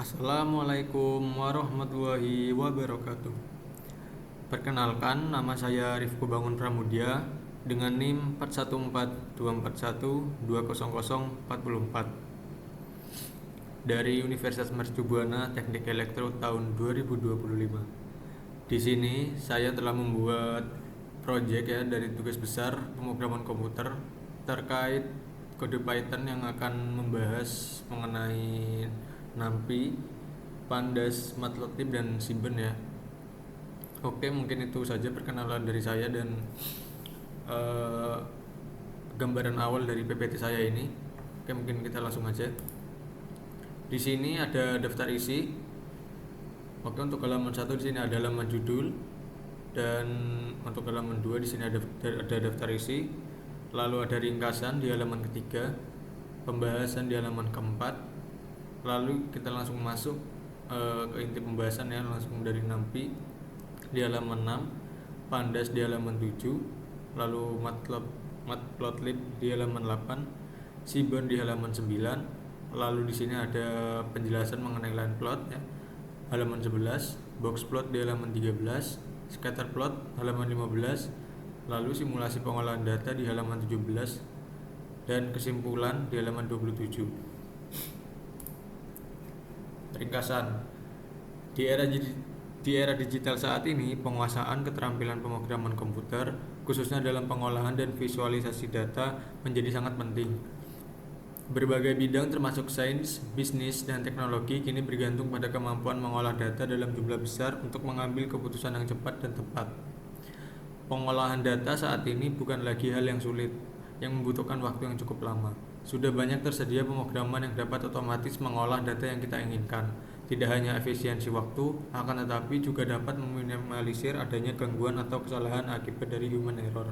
Assalamualaikum warahmatullahi wabarakatuh. Perkenalkan, nama saya Rifku Bangun Pramudia dengan NIM 414241200044 dari Universitas Mercubuana Teknik Elektro tahun 2025. Di sini saya telah membuat proyek dari tugas besar pemrograman komputer terkait kode Python yang akan membahas mengenai NumPy, Pandas, Matplotlib, dan Sieben ya. Oke, mungkin itu saja perkenalan dari saya dan gambaran awal dari PPT saya ini. Oke, mungkin kita langsung aja. Di sini ada daftar isi. Oke, untuk halaman 1 di sini ada halaman judul, dan untuk halaman 2 di sini ada daftar isi. Lalu ada ringkasan di halaman ketiga, pembahasan di halaman keempat. Lalu kita langsung masuk ke inti pembahasan ya, langsung dari NumPy di halaman 6, Pandas di halaman 7, lalu Matplotlib di halaman 8, Sieben di halaman 9. Lalu di sini ada penjelasan mengenai line plot ya, halaman 11, box plot di halaman 13, scatter plot halaman 15, lalu simulasi pengolahan data di halaman 17, dan kesimpulan di halaman 27. Ringkasan. Di era digital saat ini, penguasaan keterampilan pemrograman komputer, khususnya dalam pengolahan dan visualisasi data, menjadi sangat penting. Berbagai bidang termasuk sains, bisnis, dan teknologi kini bergantung pada kemampuan mengolah data dalam jumlah besar untuk mengambil keputusan yang cepat dan tepat. Pengolahan data saat ini bukan lagi hal yang sulit, yang membutuhkan waktu yang cukup lama. Sudah banyak tersedia pemrograman yang dapat otomatis mengolah data yang kita inginkan. Tidak hanya efisiensi waktu, akan tetapi juga dapat meminimalisir adanya gangguan atau kesalahan akibat dari human error.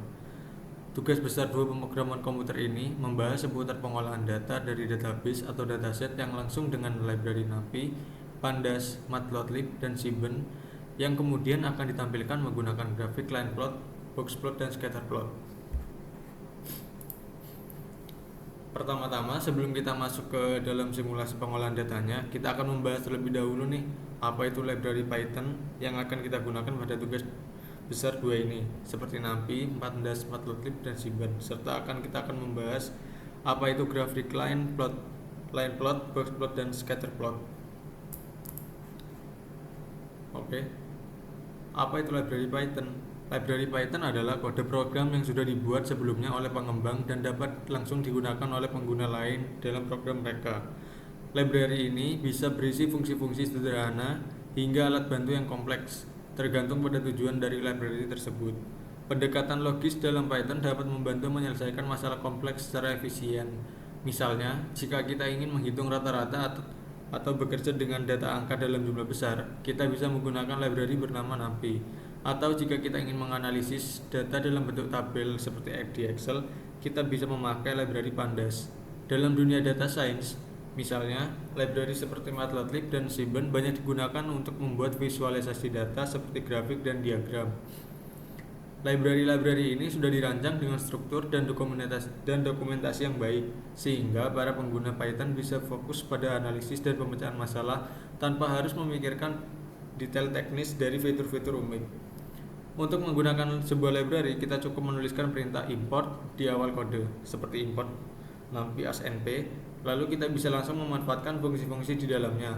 Tugas besar dua pemrograman komputer ini membahas seputar pengolahan data dari database atau dataset yang langsung dengan library NumPy, Pandas, Matplotlib, dan Sieben, yang kemudian akan ditampilkan menggunakan grafik line plot, box plot, dan scatter plot. Pertama-tama, sebelum kita masuk ke dalam simulasi pengolahan datanya, kita akan membahas terlebih dahulu nih, apa itu library Python yang akan kita gunakan pada tugas besar dua ini, seperti NumPy, Pandas, Matplotlib, dan Sieben, serta kita akan membahas apa itu grafik line plot, box plot, dan scatter plot. Oke. Apa itu library Python? Library Python adalah kode program yang sudah dibuat sebelumnya oleh pengembang dan dapat langsung digunakan oleh pengguna lain dalam program mereka. Library ini bisa berisi fungsi-fungsi sederhana hingga alat bantu yang kompleks, tergantung pada tujuan dari library tersebut. Pendekatan logis dalam Python dapat membantu menyelesaikan masalah kompleks secara efisien. Misalnya, jika kita ingin menghitung rata-rata atau bekerja dengan data angka dalam jumlah besar, kita bisa menggunakan library bernama NumPy. Atau jika kita ingin menganalisis data dalam bentuk tabel seperti di Excel, kita bisa memakai library Pandas. Dalam dunia data science, misalnya, library seperti Matplotlib dan Sieben banyak digunakan untuk membuat visualisasi data seperti grafik dan diagram. Library ini sudah dirancang dengan struktur dan dokumentasi yang baik, sehingga para pengguna Python bisa fokus pada analisis dan pemecahan masalah tanpa harus memikirkan detail teknis dari fitur-fitur umum. Untuk menggunakan sebuah library, kita cukup menuliskan perintah import di awal kode, seperti import NumPy as np, lalu kita bisa langsung memanfaatkan fungsi-fungsi di dalamnya.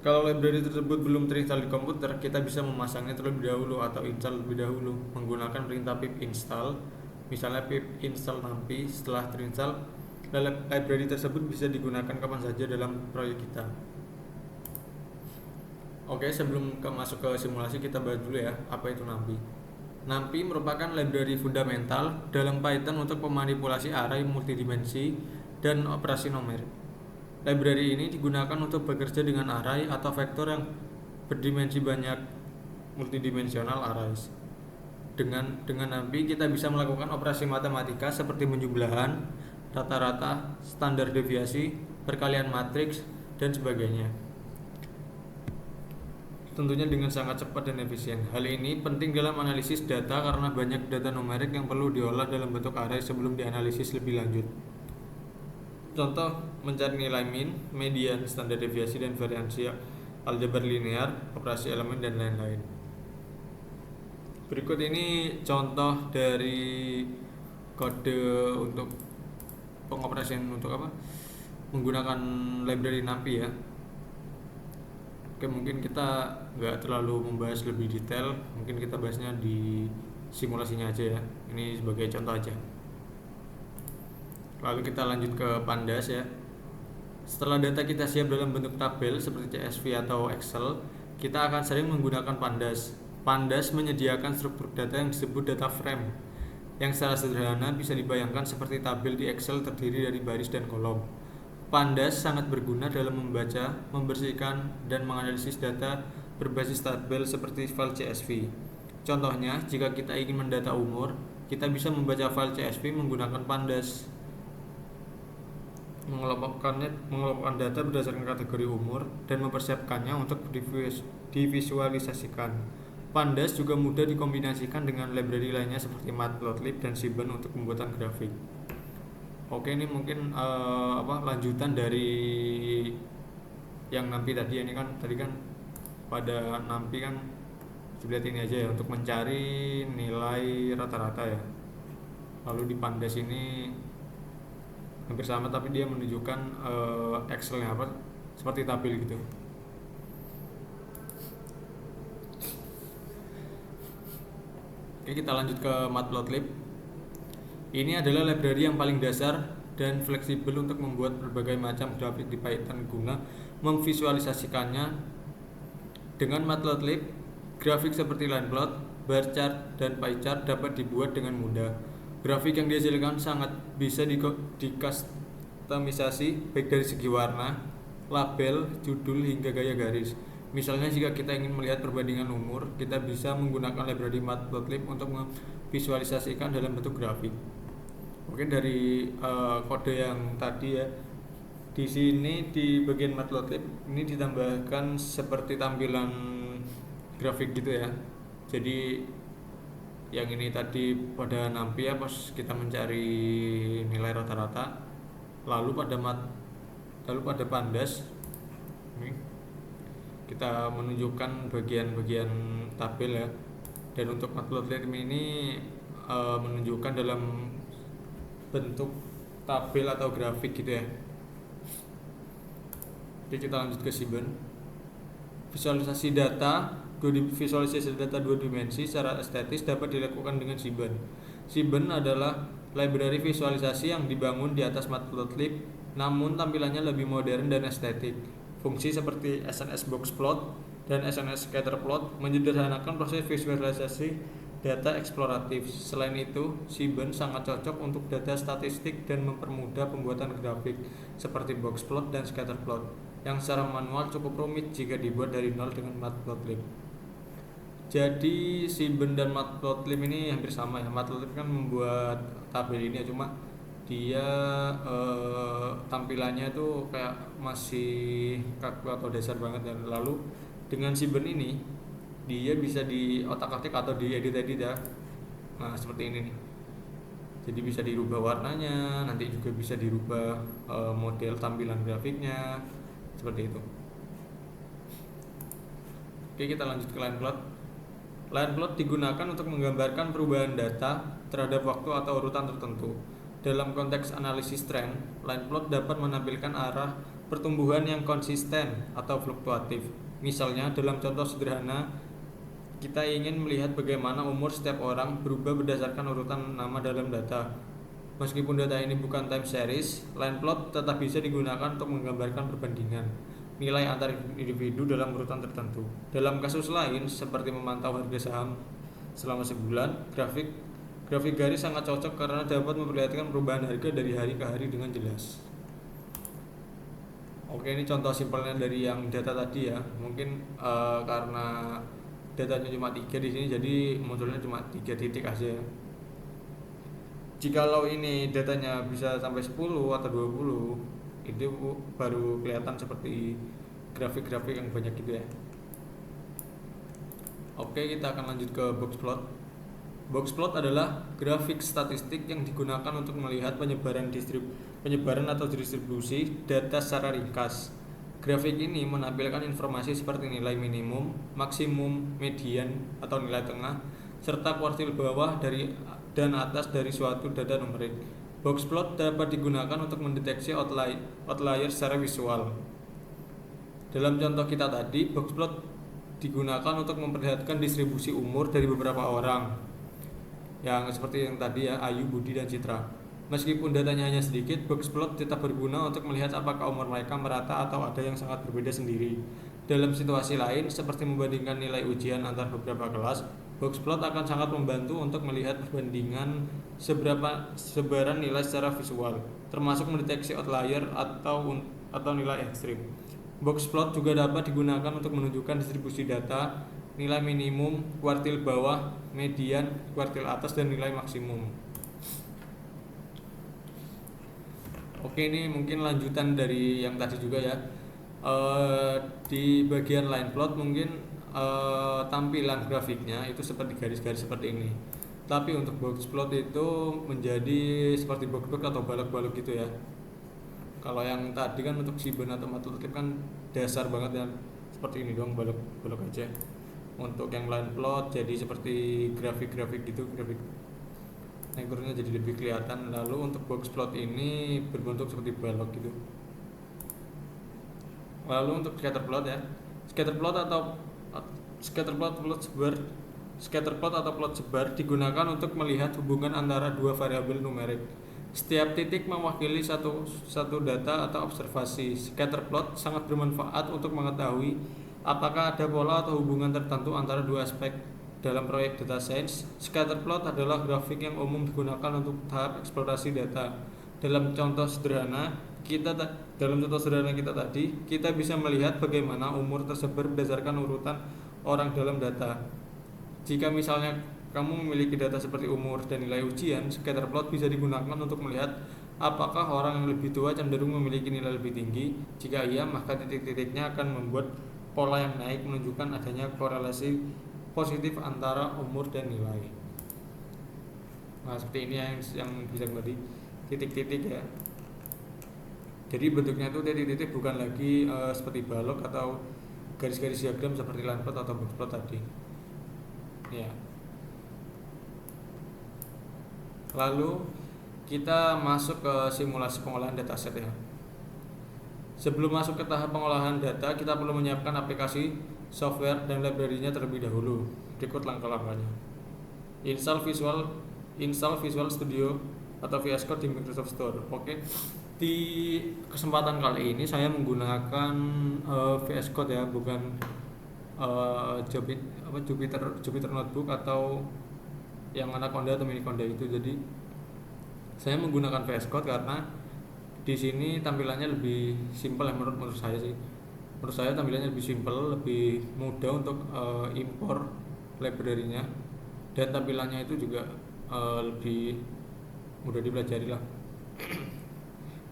Kalau library tersebut belum terinstall di komputer, kita bisa memasangnya terlebih dahulu atau install lebih dahulu menggunakan perintah pip install. Misalnya pip install NumPy. Setelah terinstall, library tersebut bisa digunakan kapan saja dalam proyek kita. Oke, sebelum masuk ke simulasi, kita bahas dulu ya, apa itu NumPy. NumPy merupakan library fundamental dalam Python untuk memanipulasi array multidimensi dan operasi numerik. Library ini digunakan untuk bekerja dengan array atau vektor yang berdimensi banyak, multidimensional arrays. Dengan NumPy kita bisa melakukan operasi matematika seperti penjumlahan, rata-rata, standar deviasi, perkalian matriks, dan sebagainya. Tentunya dengan sangat cepat dan efisien. Hal ini penting dalam analisis data karena banyak data numerik yang perlu diolah dalam bentuk array sebelum dianalisis lebih lanjut. Contoh mencari nilai min, median, standar deviasi, dan variansi aljabar linear, operasi elemen, dan lain-lain. Berikut ini contoh dari kode untuk pengoperasian untuk apa? Menggunakan library NumPy ya. Oke, mungkin kita nggak terlalu membahas lebih detail, mungkin kita bahasnya di simulasinya aja ya. Ini sebagai contoh aja. Lalu kita lanjut ke Pandas ya. Setelah data kita siap dalam bentuk tabel seperti CSV atau Excel, kita akan sering menggunakan Pandas. Pandas menyediakan struktur data yang disebut data frame, yang secara sederhana bisa dibayangkan seperti tabel di Excel terdiri dari baris dan kolom. Pandas sangat berguna dalam membaca, membersihkan, dan menganalisis data berbasis tabel seperti file CSV. Contohnya, jika kita ingin mendata umur, kita bisa membaca file CSV menggunakan Pandas. Mengelompokkan data berdasarkan kategori umur dan mempersiapkannya untuk divisualisasikan. Pandas juga mudah dikombinasikan dengan library lainnya seperti Matplotlib dan Seaborn untuk pembuatan grafik. Oke, ini mungkin lanjutan dari yang NumPy tadi. Ini kan tadi kan pada NumPy kan lihat ini aja ya, untuk mencari nilai rata-rata ya. Lalu di Pandas ini hampir sama, tapi dia menunjukkan Excelnya apa seperti tabel gitu. Oke, kita lanjut ke Matplotlib. Ini adalah library yang paling dasar dan fleksibel untuk membuat berbagai macam grafik di Python guna memvisualisasikannya. Dengan Matplotlib, grafik seperti line plot, bar chart, dan pie chart dapat dibuat dengan mudah. Grafik yang dihasilkan sangat bisa dikustomisasi baik dari segi warna, label, judul, hingga gaya garis. Misalnya jika kita ingin melihat perbandingan umur, kita bisa menggunakan library Matplotlib untuk memvisualisasikan dalam bentuk grafik. Oke, dari kode yang tadi ya, di sini di bagian Matplotlib ini ditambahkan seperti tampilan grafik gitu ya. Jadi yang ini tadi pada NumPy ya, pas kita mencari nilai rata-rata, lalu pada Pandas ini kita menunjukkan bagian-bagian tabel ya. Dan untuk Matplotlib ini menunjukkan dalam bentuk tabel atau grafik gitu ya. Oke, kita lanjut ke Seaborn. Visualisasi data dua dimensi secara estetis dapat dilakukan dengan Seaborn. Seaborn adalah library visualisasi yang dibangun di atas Matplotlib, namun tampilannya lebih modern dan estetik. Fungsi seperti SNS Boxplot dan SNS Scatterplot menyederhanakan proses visualisasi data eksploratif. Selain itu, Seaborn sangat cocok untuk data statistik dan mempermudah pembuatan grafik seperti boxplot dan scatterplot yang secara manual cukup rumit jika dibuat dari nol dengan Matplotlib. Jadi Seaborn dan Matplotlib ini hampir sama ya. Matplotlib kan membuat tabel ini ya, cuma dia tampilannya tuh kayak masih kaku atau dasar banget. Dan lalu dengan Seaborn ini dia bisa di otak-atik atau diedit-edit ya. Nah, seperti ini nih. Jadi bisa dirubah warnanya, nanti juga bisa dirubah model tampilan grafiknya, seperti itu. Oke, kita lanjut ke line plot. Line plot digunakan untuk menggambarkan perubahan data terhadap waktu atau urutan tertentu. Dalam konteks analisis tren, line plot dapat menampilkan arah pertumbuhan yang konsisten atau fluktuatif. Misalnya, dalam contoh sederhana, kita ingin melihat bagaimana umur setiap orang berubah berdasarkan urutan nama dalam data. Meskipun data ini bukan time series, line plot tetap bisa digunakan untuk menggambarkan perbandingan nilai antar individu dalam urutan tertentu. Dalam kasus lain, seperti memantau harga saham selama sebulan, grafik garis sangat cocok karena dapat memperlihatkan perubahan harga dari hari ke hari dengan jelas. Oke, ini contoh simpelnya dari yang data tadi ya. Mungkin karena datanya cuma 3 di sini, jadi munculnya cuma 3 titik aja. Jikalau ini datanya bisa sampai 10 atau 20, itu baru kelihatan seperti grafik-grafik yang banyak gitu ya. Oke, kita akan lanjut ke boxplot. Boxplot adalah grafik statistik yang digunakan untuk melihat penyebaran penyebaran atau distribusi data secara ringkas. Grafik ini menampilkan informasi seperti nilai minimum, maksimum, median atau nilai tengah, serta kuartil bawah dari dan atas dari suatu data numerik. Boxplot dapat digunakan untuk mendeteksi outlier secara visual. Dalam contoh kita tadi, boxplot digunakan untuk memperlihatkan distribusi umur dari beberapa orang, yang seperti yang tadi ya, Ayu, Budi, dan Citra. Meskipun datanya hanya sedikit, boxplot tetap berguna untuk melihat apakah umur mereka merata atau ada yang sangat berbeda sendiri. Dalam situasi lain, seperti membandingkan nilai ujian antar beberapa kelas, boxplot akan sangat membantu untuk melihat perbandingan sebaran nilai secara visual, termasuk mendeteksi outlier atau nilai ekstrim. Boxplot juga dapat digunakan untuk menunjukkan distribusi data, nilai minimum, kuartil bawah, median, kuartil atas, dan nilai maksimum. Oke, ini mungkin lanjutan dari yang tadi juga ya. Di bagian line plot mungkin tampilan grafiknya itu seperti garis-garis seperti ini. Tapi untuk boxplot itu menjadi seperti box-box atau balok-balok gitu ya. Kalau yang tadi kan untuk Sieben atau Matplotlib kan dasar banget ya, seperti ini doang, balok-balok aja. Untuk yang line plot jadi seperti grafik-grafik gitu, grafik nekurnya jadi lebih kelihatan. Lalu untuk boxplot ini berbentuk seperti balok gitu. Lalu untuk scatterplot ya, scatterplot atau plot sebar digunakan untuk melihat hubungan antara dua variabel numerik. Setiap titik mewakili satu data atau observasi. Scatterplot sangat bermanfaat untuk mengetahui apakah ada pola atau hubungan tertentu antara dua aspek. Dalam proyek data science, scatterplot adalah grafik yang umum digunakan untuk tahap eksplorasi data. Dalam contoh sederhana kita tadi, kita bisa melihat bagaimana umur tersebar berdasarkan urutan orang dalam data. Jika misalnya kamu memiliki data seperti umur dan nilai ujian, scatterplot bisa digunakan untuk melihat apakah orang yang lebih tua cenderung memiliki nilai lebih tinggi. Jika iya, maka titik-titiknya akan membuat pola yang naik menunjukkan adanya korelasi positif antara umur dan nilai. Nah, seperti ini yang bisa tadi titik-titik ya. Jadi bentuknya itu titik-titik, bukan lagi seperti balok atau garis-garis diagram seperti line plot atau boxplot tadi. Ya. Lalu kita masuk ke simulasi pengolahan dataset ya. Sebelum masuk ke tahap pengolahan data, kita perlu menyiapkan aplikasi, software, dan library-nya terlebih dahulu. Berikut langkah-langkahnya. Install Visual Studio atau VS Code di Microsoft Store. Oke. Di kesempatan kali ini saya menggunakan VS Code ya, bukan Jupyter Notebook atau yang Anaconda atau Miniconda itu. Jadi saya menggunakan VS Code karena di sini tampilannya lebih simpel ya, menurut saya sih. Menurut saya tampilannya lebih simpel, lebih mudah untuk impor library-nya, dan tampilannya itu juga lebih mudah dipelajari lah.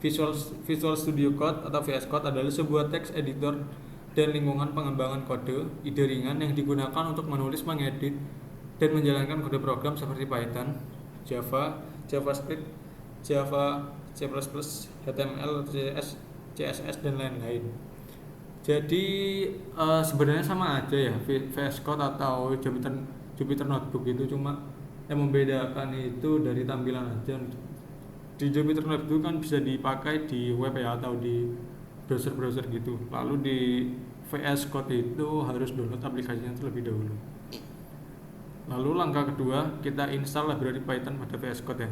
Visual Studio Code atau VS Code adalah sebuah text editor dan lingkungan pengembangan kode, ide ringan yang digunakan untuk menulis, mengedit, dan menjalankan kode program seperti Python, Java, JavaScript, Java, C++, HTML, CSS, dan lain-lain. Jadi sebenarnya sama aja ya, VS Code atau Jupyter Notebook itu, cuma yang membedakan itu dari tampilan aja. Di Jupyter Notebook kan bisa dipakai di web ya, atau di browser gitu. Lalu di VS Code itu harus download aplikasinya terlebih dahulu. Lalu langkah kedua, kita install library Python pada VS Code ya.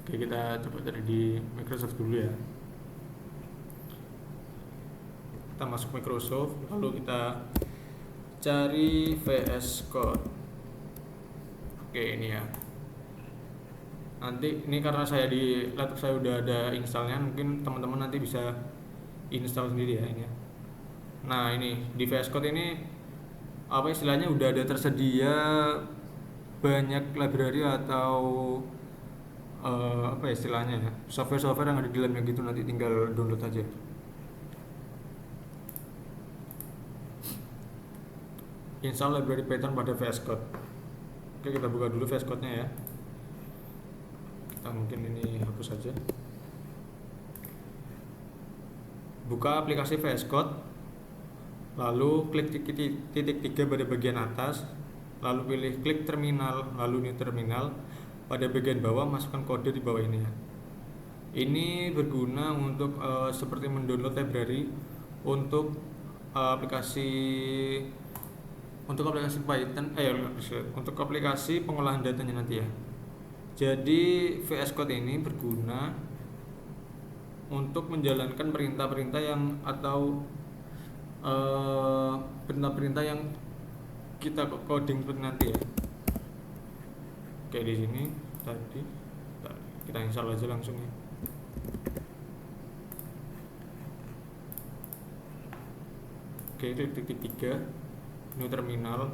Oke, kita coba cari di Microsoft dulu ya. Kita masuk Microsoft, lalu kita cari VS Code. Oke, ini ya. Nanti ini karena saya di laptop saya udah ada installnya, mungkin teman-teman nanti bisa install sendiri ya ini. Nah, ini di VS Code ini apa istilahnya udah ada tersedia banyak library atau apa istilahnya ya, software yang ada di dalamnya gitu, nanti tinggal download aja. Install library Python pada VS Code. Oke, kita buka dulu VS Code-nya ya. Kita mungkin ini hapus saja. Buka aplikasi VS Code, lalu klik titik 3 pada bagian atas, lalu pilih klik terminal, lalu new terminal. Pada bagian bawah masukkan kode di bawah ini ya. Ini berguna untuk seperti mendownload library untuk aplikasi Python untuk aplikasi pengolahan datanya nanti ya. Jadi VS Code ini berguna untuk menjalankan perintah-perintah yang atau perintah-perintah yang kita coding nanti ya. Kayak di sini tadi kita install aja langsung ya. Oke, klik titik 3 new terminal.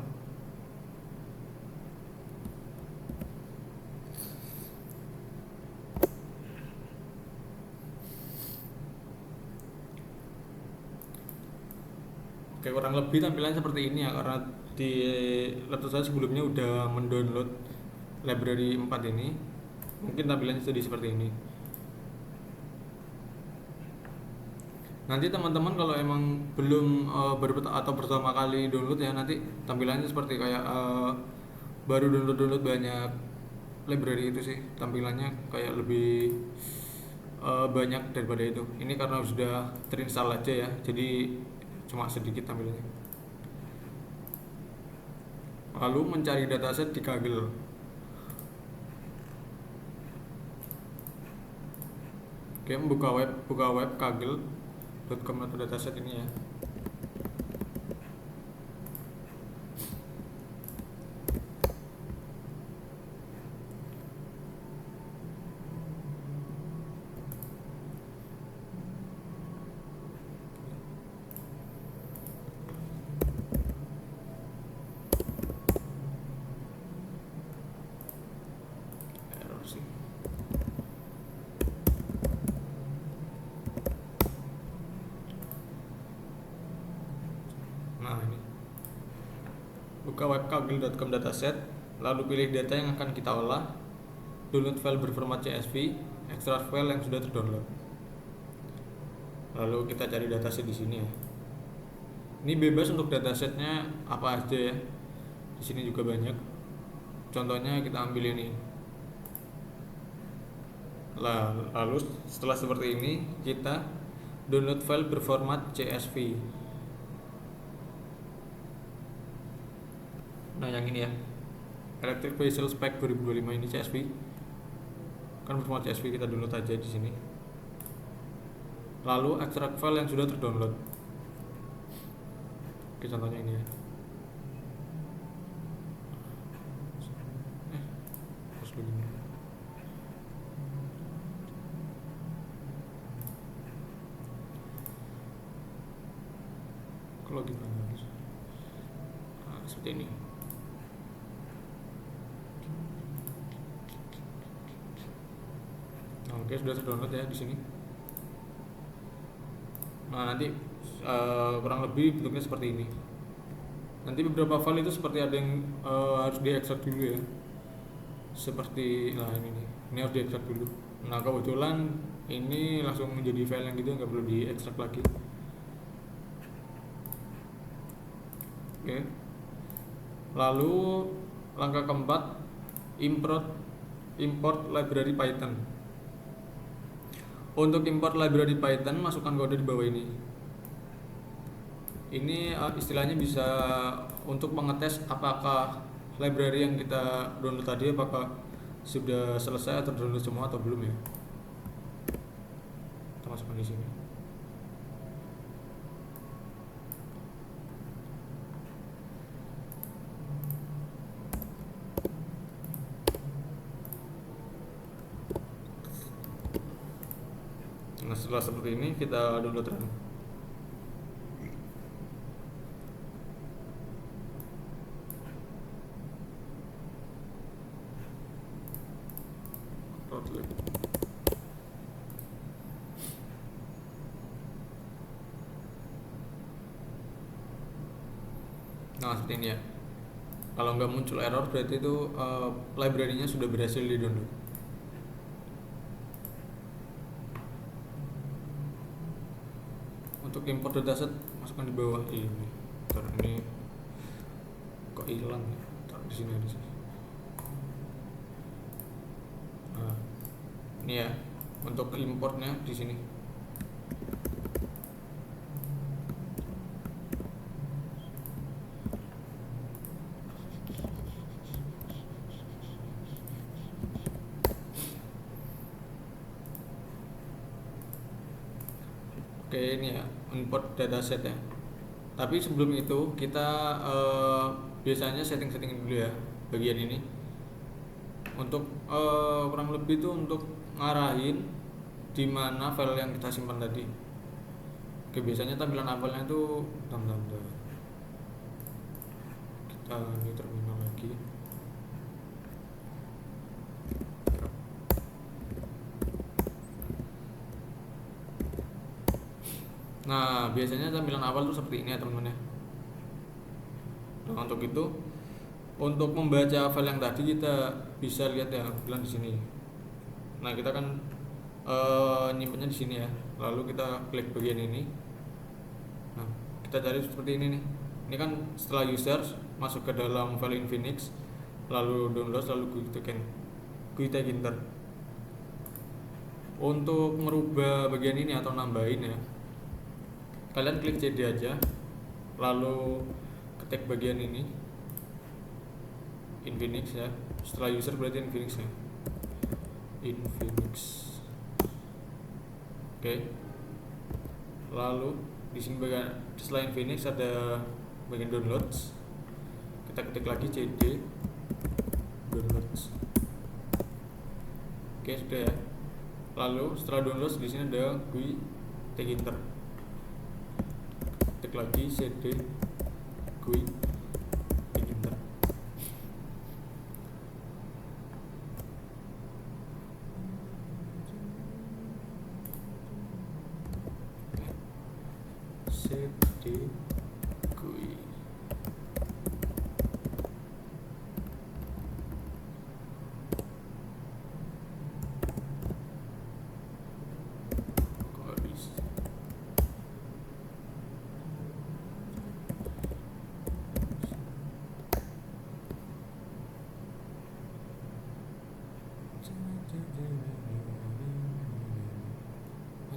Oke, kurang lebih tampilannya seperti ini ya, karena di laptop saya sebelumnya udah mendownload library 4 ini. Mungkin tampilannya jadi seperti ini. Nanti teman-teman kalau emang belum atau pertama kali download ya, nanti tampilannya seperti kayak baru download banyak library itu sih, tampilannya kayak lebih banyak daripada itu. Ini karena sudah terinstall aja ya, jadi cuma sedikit tampilannya. Lalu mencari dataset di Kaggle. Oke, buka web Kaggle.com atau dataset ini ya. Error sih. Nah, ini. Buka web kaggle.com dataset, lalu pilih data yang akan kita olah, download file berformat CSV, ekstrak file yang sudah terdownload. Lalu kita cari dataset di sini ya. Ini bebas untuk datasetnya apa aja ya. Di sini juga banyak. Contohnya kita ambil ini. Lalu setelah seperti ini kita download file berformat CSV. Nah, yang ini ya, Electric Vehicle Spec 2025 ini CSV. Kan berformat CSV, kita download aja di sini. Lalu ekstrak file yang sudah terdownload. Oke, contohnya ini ya. Harus begini. Kalau gimana? Nah, seperti ini. Oke, sudah terdownload ya di sini. Nah, nanti kurang lebih bentuknya seperti ini. Nanti beberapa file itu seperti ada yang harus diekstrak dulu ya. Seperti ini nih. Ini harus diekstrak dulu. Nah, kebetulan ini langsung menjadi file yang gitu, nggak perlu diekstrak lagi. Oke. Lalu langkah keempat, import library Python. Untuk import library Python, masukkan kode di bawah ini. Ini istilahnya bisa untuk mengetes apakah library yang kita download tadi apakah sudah selesai atau download semua atau belum ya. Kita masukkan di sini. Nah, setelah seperti ini kita download run. Nah, seperti ini ya. Kalau nggak muncul error berarti itu library-nya sudah berhasil di download. untuk import dataset masukkan di bawah ini. Ntar ini kok hilang ya? Ntar di sini ada sih. Nah, ini ya untuk importnya di sini. Oke, ini ya import dataset ya. Tapi sebelum itu kita biasanya setting-setting dulu ya bagian ini. Untuk kurang lebih itu untuk ngarahin di mana file yang kita simpan tadi. Oke, biasanya tampilan awalnya itu bentar. Kita ini terminal lagi. Nah, biasanya tampilan awal tuh seperti ini ya teman-teman ya. Nah, untuk itu, untuk membaca file yang tadi kita bisa lihat ya bilang di sini. Nah, kita kan nyimpannya di sini ya. Lalu kita klik bagian ini. Nah, kita cari seperti ini nih. Ini kan setelah user masuk ke dalam file Nginx, lalu download, lalu GUI Tkinter. Untuk merubah bagian ini atau nambahin ya, kalian klik CD aja, lalu ketik bagian ini Nginx ya. Setelah user berarti Nginx ya. Nginx. Oke. Lalu di sini bagian setelah Nginx ada bagian downloads. Kita ketik lagi CD downloads. Oke, sudah ya. Lalu setelah downloads di sini ada GUI Tkinter. Ketik lagi CD GUI Tkinter. CD GUI.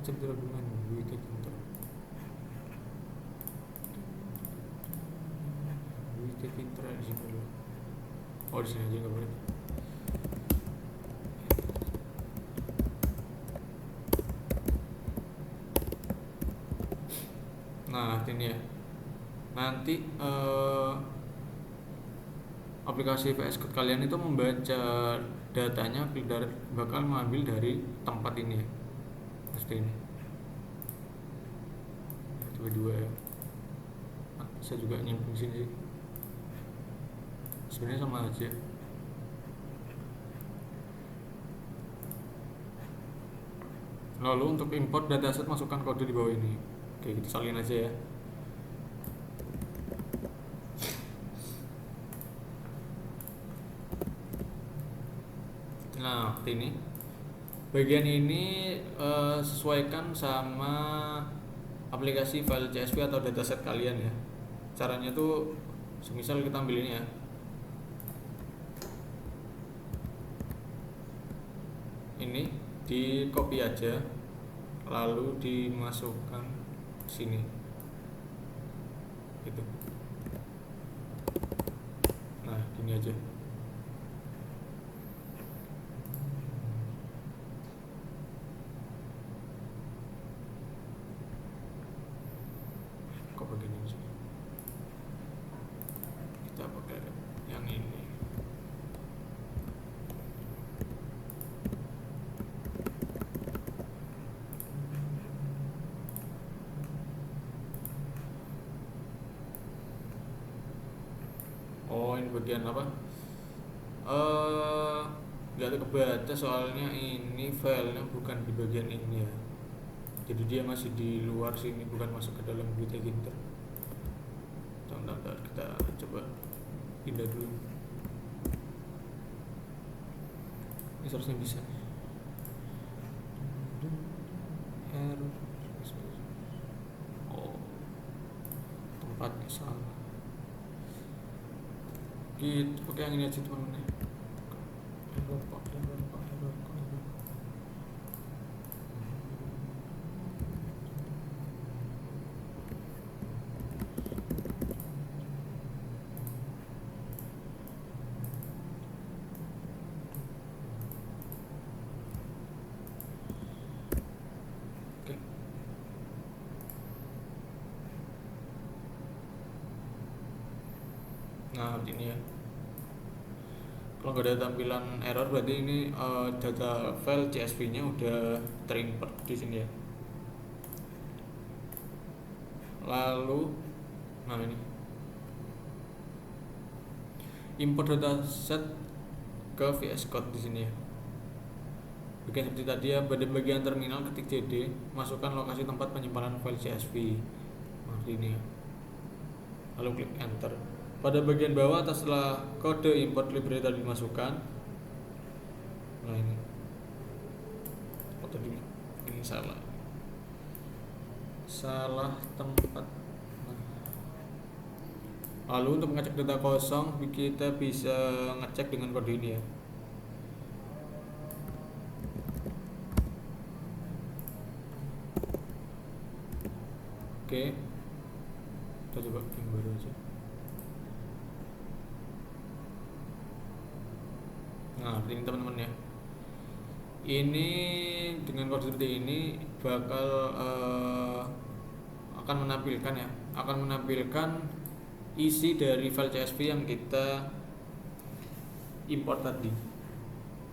Macam terhubungan GUI Tkinter. GUI Tkinter di sini dulu. Oh, di sini aja nggak boleh. Nah, ini ya. Nanti aplikasi VS Code kalian itu membaca datanya bakal mengambil dari tempat ini ya. Seperti ini. Dua ya. Nah, saya juga nyimpen di sini sih. Sebenarnya sama aja. Lalu untuk import dataset masukkan kode di bawah ini. Oke, kita salin aja ya. Nah, ini bagian ini sesuaikan sama aplikasi file CSV atau dataset kalian ya. Caranya tuh semisal kita ambil ini ya. Ini di copy aja, lalu dimasukkan sini. Gitu. Nah, gini aja. Kok begini sih? Kita pakai yang ini. Oh, ini bagian apa? Nggak ada kebaca soalnya ini filenya bukan di bagian ini ya. Jadi dia masih di luar sini, bukan masuk ke dalam GUI Tkinter. Bentar, kita coba pindah dulu. Ini seharusnya bisa. Error. tempatnya salah. Gitu, oke yang ini aja teman-teman. Error kok, error kok, error kok, error. Oke. Nah, ini ya. Kalau nggak ada tampilan error berarti ini data file CSV-nya udah terimport di sini ya. Lalu, nah ini import dataset ke VS Code di sini ya. Bagian seperti tadi ya, pada bagian terminal ketik cd, masukkan lokasi tempat penyimpanan file CSV. Nah, ini ya. Lalu klik enter. Pada bagian bawah atas setelah kode import library tadi dimasukkan. Nah ini. Oh tadi ini salah. Salah tempat. Nah. Lalu untuk mengecek data kosong kita bisa ngecek dengan kode ini ya. Oke. Kita coba yang baru aja. Nah, ini teman-teman ya. Ini dengan kode seperti ini bakal akan menampilkan isi dari file CSV yang kita import tadi.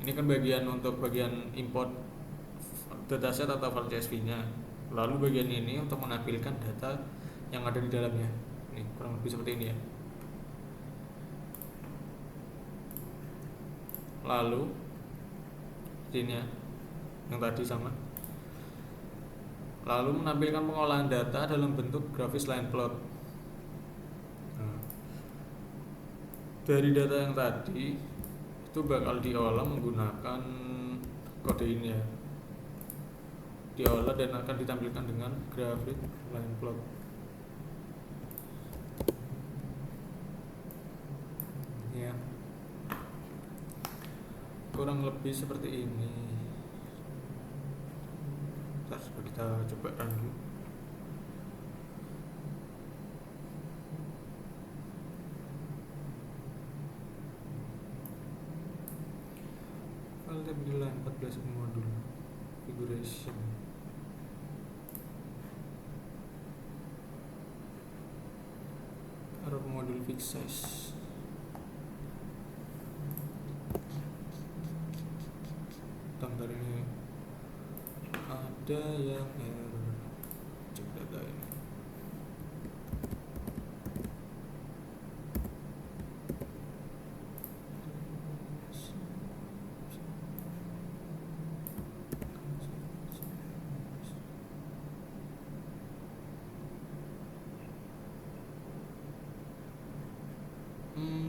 Ini kan untuk bagian import dataset atau file CSV-nya. Lalu bagian ini untuk menampilkan data yang ada di dalamnya. Ini kurang lebih seperti ini ya. Lalu ini ya, yang tadi sama. Lalu menampilkan pengolahan data dalam bentuk grafis line plot. Nah, dari data yang tadi itu bakal diolah menggunakan kode ini ya. Diolah dan akan ditampilkan dengan grafik line plot. Ya. Kurang lebih seperti ini. Kita coba run dulu. File tampilan 14 modul configuration. Arab modul fix size. Bentar ini ada yang error. Cek data ini.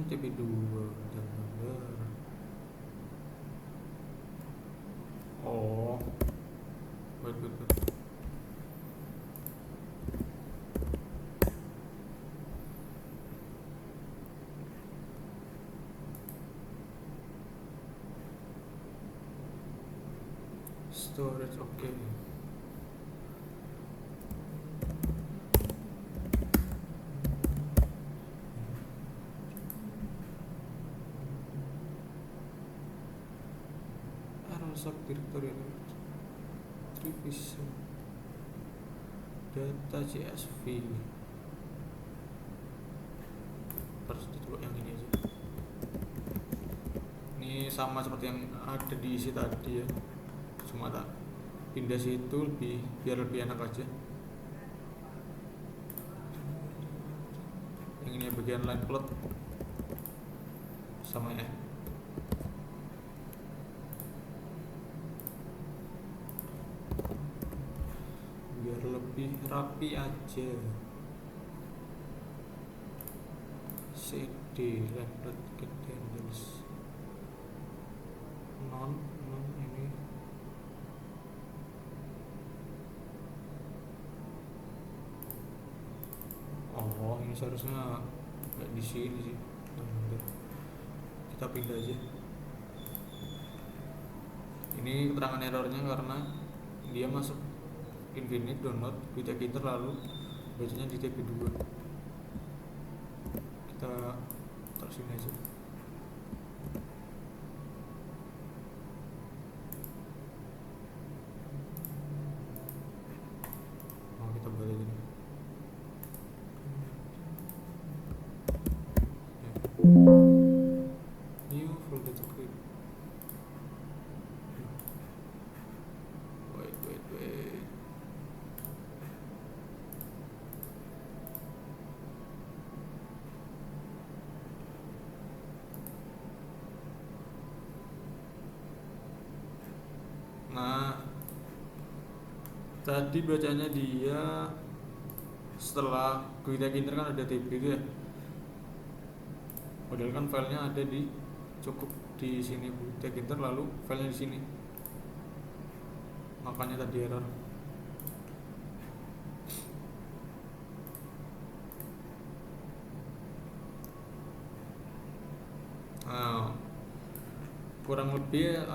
TP2 dan nomor. Oh, betul. Storage oke. Sub directory revision data CSV. Harus coba yang ini aja. Ini sama seperti yang ada di isi tadi ya, cuma tak pindah situ biar lebih enak aja. Yang ini bagian line plot sama ya. Biar lebih rapi aja. CD line get handles non ini. Oh Oh, ini seharusnya nggak di sini sih. Bentar. Kita pindah aja. Ini keterangan errornya karena dia masuk infinite download Quick Enter lalu bacanya di TP2. Kita taruh sini aja. Oh, kita buat aja nih. New full data quick. Wait. Nah, tadi bacanya dia setelah Quick Enter kan ada TP itu ya. Padahal kan filenya ada di cukup di sini Quick Enter lalu filenya di sini. Makanya tadi error. Nah, kurang lebih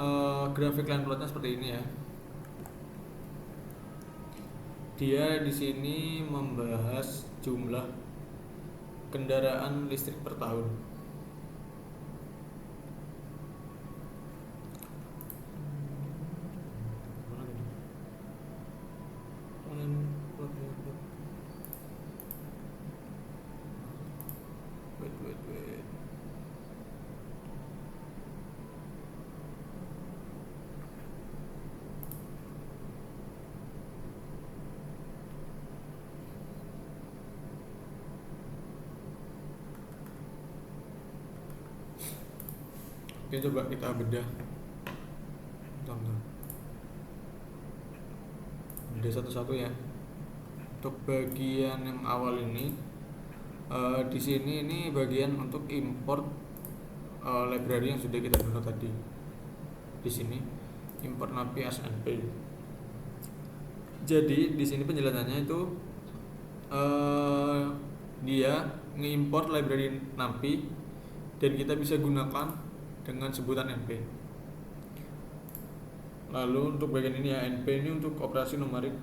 grafik line plotnya seperti ini ya. Dia di sini membahas jumlah kendaraan listrik per tahun. Wait. Oke, coba kita bedah. Bedah satu-satu ya. Untuk bagian yang awal ini, di sini ini bagian untuk import library yang sudah kita download tadi. Di sini import NumPy as NP. Jadi di sini penjelasannya itu dia ngimport library NumPy dan kita bisa gunakan dengan sebutan NP. Lalu untuk bagian ini ya, NP ini untuk operasi numerik.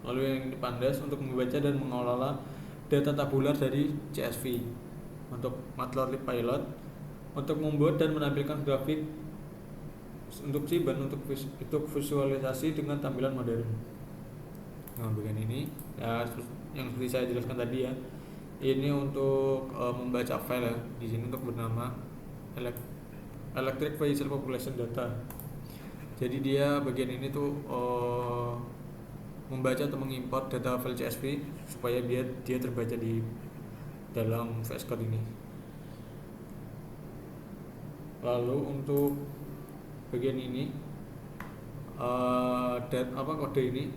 Lalu yang ini pandas untuk membaca dan mengelola data tabular dari CSV. Untuk Matplotlib Pilot untuk membuat dan menampilkan grafik. Untuk Siban untuk visualisasi dengan tampilan modern. Nah, bagian ini ya, yang seperti saya jelaskan tadi ya, ini untuk membaca file ya. Di sini untuk bernama Electric Vehicle Population Data. Jadi dia bagian ini tuh membaca atau mengimport data file CSV supaya dia terbaca di dalam VS Code ini. Lalu untuk bagian ini kode ini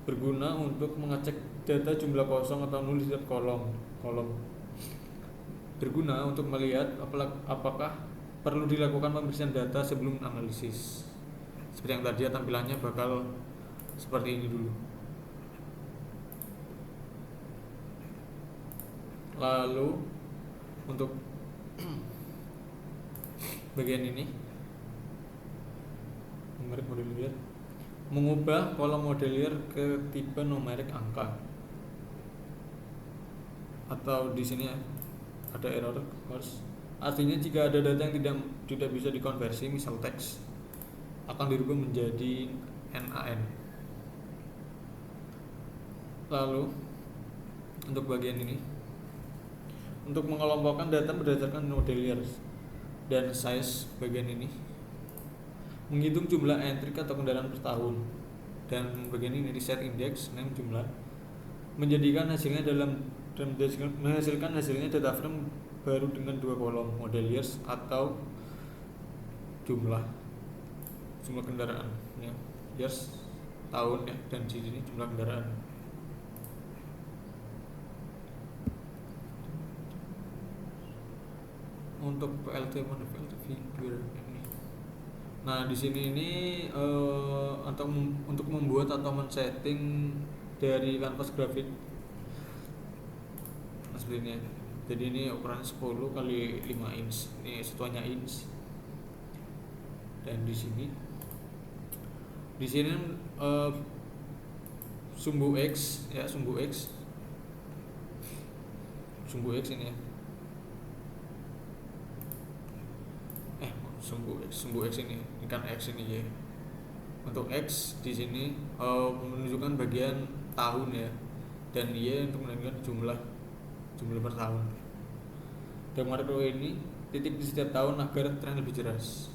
berguna untuk mengecek data jumlah kosong atau null di setiap kolom. Berguna untuk melihat apakah perlu dilakukan pembersihan data sebelum analisis. Seperti yang tadi tampilannya bakal seperti ini dulu. Lalu untuk bagian ini numerik modelier, mengubah kolom modelier ke tipe numerik angka. Atau di sini ada error course. Artinya jika ada data yang tidak bisa dikonversi, misal teks, akan dirubah menjadi NaN. Lalu untuk bagian ini, untuk mengelompokkan data berdasarkan modelier dan size bagian ini, menghitung jumlah entry atau kendaraan per tahun, dan bagian ini reset index name jumlah, menjadikan hasilnya menghasilkan hasilnya data frame baru dengan 2 kolom, model years atau jumlah kendaraan ya, years tahun ya, dan di sini jumlah kendaraan. Untuk PLT manifest figure ini, nah di sini ini untuk membuat atau men-setting dari kanvas grafik. Nah, seperti ini ya. Jadi ini ukuran 10 kali 5 inch. Ini satuannya inch. Dan di sini uh, sumbu X ya, sumbu X ini ya. Sumbu X ini kan X ini ya. Untuk X di sini menunjukkan bagian tahun ya, dan Y untuk menunjukkan jumlah per tahun. Dan marker ini titik di setiap tahun agar tren lebih jelas.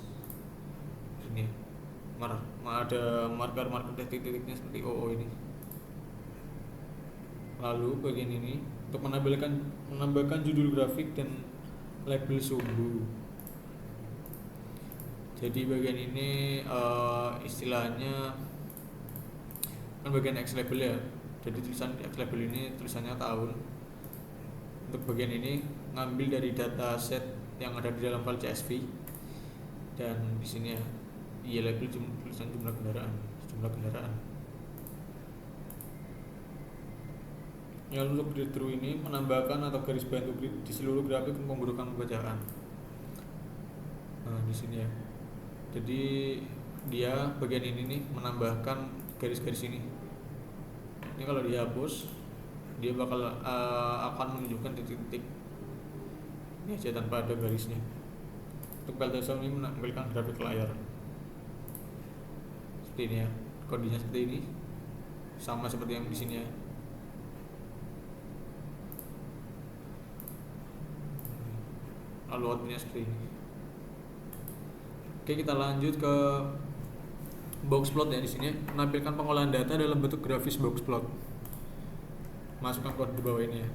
Ini ada marker titik-titiknya seperti OO ini. Lalu bagian ini untuk menambahkan judul grafik dan label sumbu. Jadi bagian ini istilahnya kan bagian X label ya. Jadi tulisan X label ini tulisannya tahun. Untuk bagian ini ngambil dari data set yang ada di dalam file CSV, dan di sini ya Y label tulisan jumlah kendaraan. Yang untuk grid through ini menambahkan atau garis bantu grid di seluruh grafik untuk memudahkan pembacaan. Nah, di sini ya. Jadi dia bagian ini nih menambahkan garis-garis ini. Ini kalau dihapus, dia bakal akan menunjukkan titik-titik ini aja tanpa ada garisnya. Untuk file TSL ini menampilkan grafik layar seperti ini ya. Kodenya seperti ini, sama seperti yang di sini ya. Lalu outputnya seperti ini. Oke, kita lanjut ke boxplot ya. Di sini menampilkan pengolahan data dalam bentuk grafis boxplot. Masukkan kode di bawah ini ya.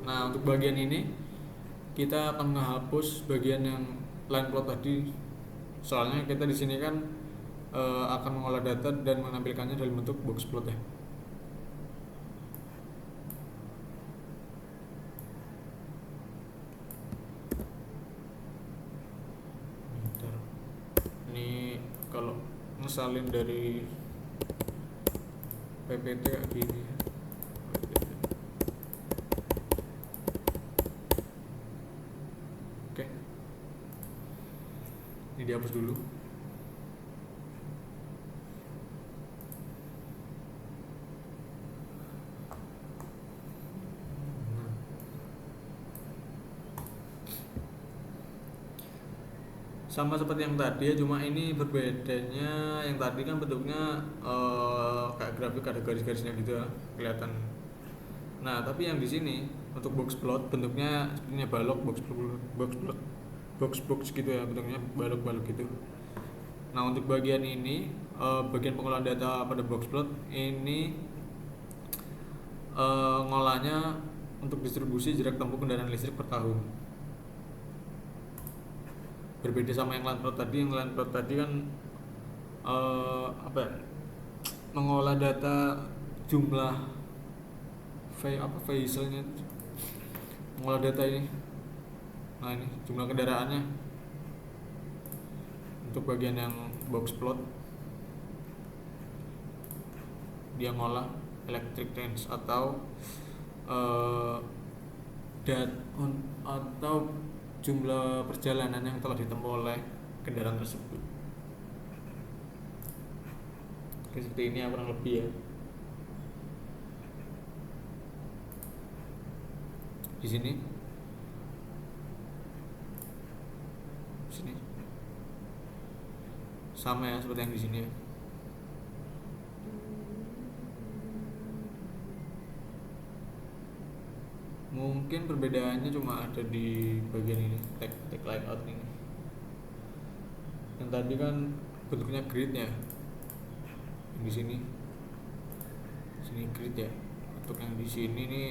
Nah, untuk bagian ini kita akan menghapus bagian yang line plot tadi. Soalnya kita di sini kan akan mengolah data dan menampilkannya dalam bentuk boxplot ya. Ini kalau ngesalin dari PPT kayak gini ya. Oke, ini dihapus dulu. Sama seperti yang tadi ya, cuma ini berbedanya yang tadi kan bentuknya kayak grafik ada garis-garisnya gitu ya, kelihatan. Nah, tapi yang di sini untuk boxplot bentuknya sepertinya balok, box gitu ya, bentuknya balok gitu. Nah, untuk bagian ini bagian pengolahan data pada boxplot ini ngolahnya untuk distribusi jarak tempuh kendaraan listrik per tahun. Berbeda sama yang line plot tadi kan mengolah data jumlah vehiclenya, mengolah data ini. Nah, ini jumlah kendaraannya. Untuk bagian yang boxplot dia ngolah electric range atau atau jumlah perjalanan yang telah ditempuh oleh kendaraan tersebut. Oke, seperti ini ya kurang lebih ya. Di sini sama ya seperti yang di sini ya. Mungkin perbedaannya cuma ada di bagian ini, tag layout ini. Yang tadi kan bentuknya grid ya. Yang di sini grid ya. Untuk yang di sini nih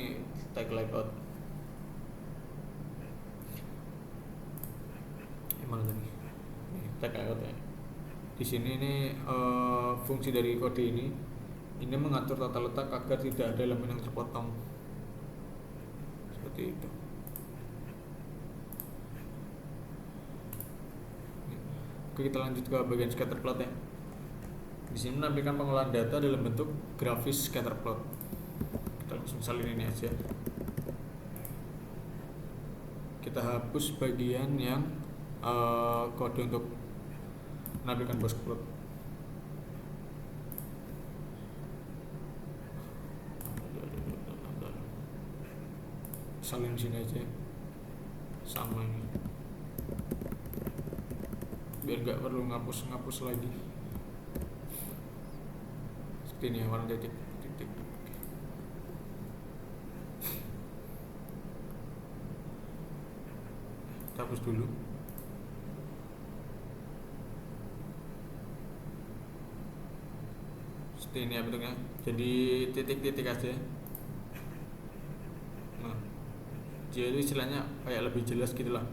tag layout. Mana tadi? Ini tag layout ya. Di sini nih fungsi dari kode ini mengatur tata letak agar tidak ada elemen yang terpotong. Seperti itu. Oke, kita lanjut ke bagian scatter plot ya. Di Di sini menampilkan pengolahan data dalam bentuk grafis scatter plot. Kita misal ini aja. Kita hapus bagian yang kode untuk menampilkan box plot. Salin sini aja, sama ini, biar nggak perlu ngapus lagi. Seperti ini ya, warna titik. Kita hapus dulu. Seperti ini ya bentuknya, jadi titik-titik aja. Nah, dia itu istilahnya kayak lebih jelas gitu lah.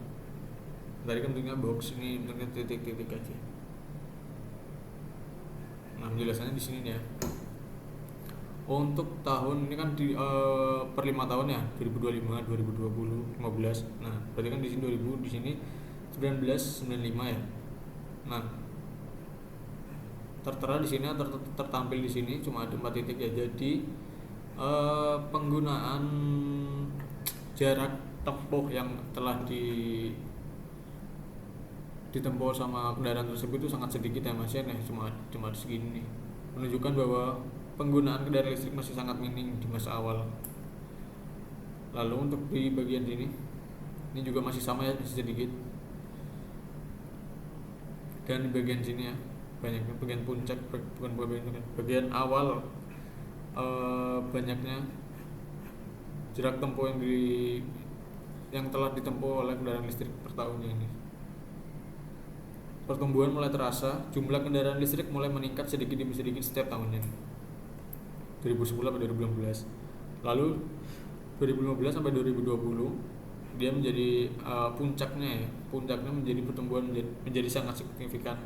Tadi kan bentuknya box, ini bentuknya titik-titik aja. Nah, penjelasannya di sini nih ya. Untuk tahun ini kan per 5 tahun ya, 2025, 2020, 15. Nah, berarti kan di sini 2000, di sini 1995 ya. Nah, tertera di sini atau tertampil di sini cuma ada 4 titik ya. Jadi penggunaan jarak tempuh yang telah ditempuh sama kendaraan tersebut itu sangat sedikit ya Mas ya, cuma segini nih. Menunjukkan bahwa penggunaan kendaraan listrik masih sangat minim di masa awal. Lalu untuk di bagian sini, ini juga masih sama ya, masih sedikit. Dan di bagian sini ya, banyaknya bagian puncak, bagian awal banyaknya jarak tempuh yang telah ditempuh oleh kendaraan listrik per tahunnya ini. Pertumbuhan mulai terasa, jumlah kendaraan listrik mulai meningkat sedikit demi sedikit setiap tahunnya. 2010 sampai 2015. Lalu 2015 sampai 2020 dia menjadi puncaknya menjadi pertumbuhan menjadi sangat signifikan.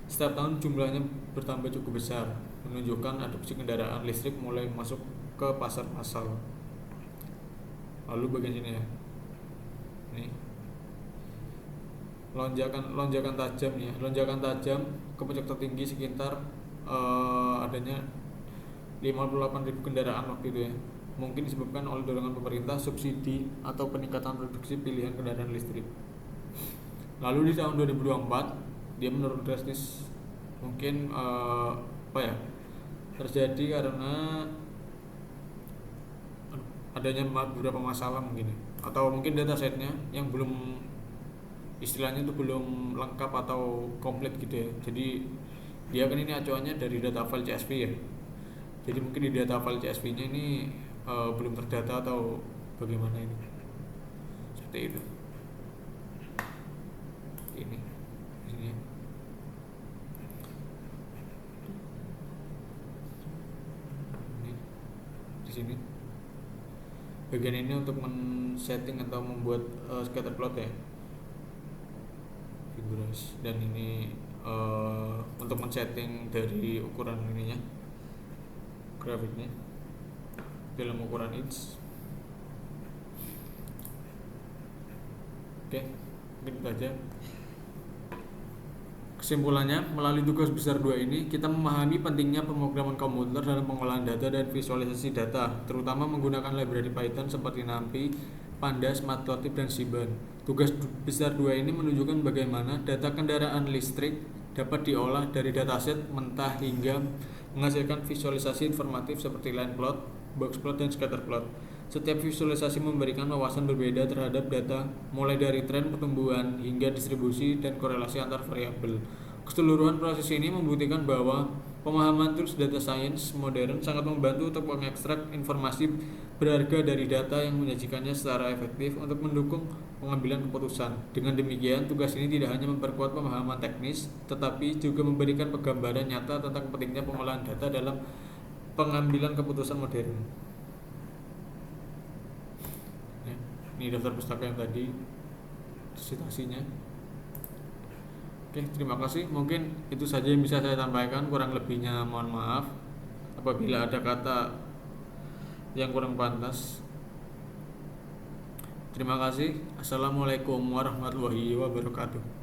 Setiap tahun jumlahnya bertambah cukup besar, menunjukkan adopsi kendaraan listrik mulai masuk ke pasar massal. Lalu bagian sini ya, nih lonjakan tajam ke puncak tertinggi sekitar adanya 58.000 kendaraan waktu itu ya. Mungkin disebabkan oleh dorongan pemerintah, subsidi, atau peningkatan produksi pilihan kendaraan listrik. Lalu di tahun 2024 dia menurun drastis. Mungkin terjadi karena adanya beberapa masalah mungkin, atau mungkin datasetnya yang belum, istilahnya itu belum lengkap atau komplit gitu ya. Jadi dia kan ini acuannya dari data file CSV ya. Jadi mungkin di data file CSV-nya ini belum terdata atau bagaimana ini. Seperti itu. Ini di sini. Ini di sini. Bagian ini untuk men-setting atau membuat scatter plot ya. Figures, dan ini untuk men-setting dari ukuran ininya, grafiknya dalam ukuran inch. Oke, mungkin itu aja. Kesimpulannya, melalui tugas besar 2 ini, kita memahami pentingnya pemrograman komputer dalam pengolahan data dan visualisasi data, terutama menggunakan library Python seperti NumPy, Pandas, Matplotlib, dan Seaborn. Tugas besar 2 ini menunjukkan bagaimana data kendaraan listrik dapat diolah dari dataset mentah hingga menghasilkan visualisasi informatif seperti line plot, box plot, dan scatter plot. Setiap visualisasi memberikan wawasan berbeda terhadap data, mulai dari tren pertumbuhan hingga distribusi dan korelasi antar variabel. Keseluruhan proses ini membuktikan bahwa pemahaman tools data science modern sangat membantu untuk mengekstrak informasi berharga dari data yang menyajikannya secara efektif untuk mendukung pengambilan keputusan. Dengan demikian, tugas ini tidak hanya memperkuat pemahaman teknis, tetapi juga memberikan gambaran nyata tentang pentingnya pengolahan data dalam pengambilan keputusan modern. Ya, ini daftar pustaka yang tadi citasinya. Oke, terima kasih. Mungkin itu saja yang bisa saya sampaikan. Kurang lebihnya mohon maaf apabila ada kata yang kurang pantas. Terima kasih. Assalamualaikum warahmatullahi wabarakatuh.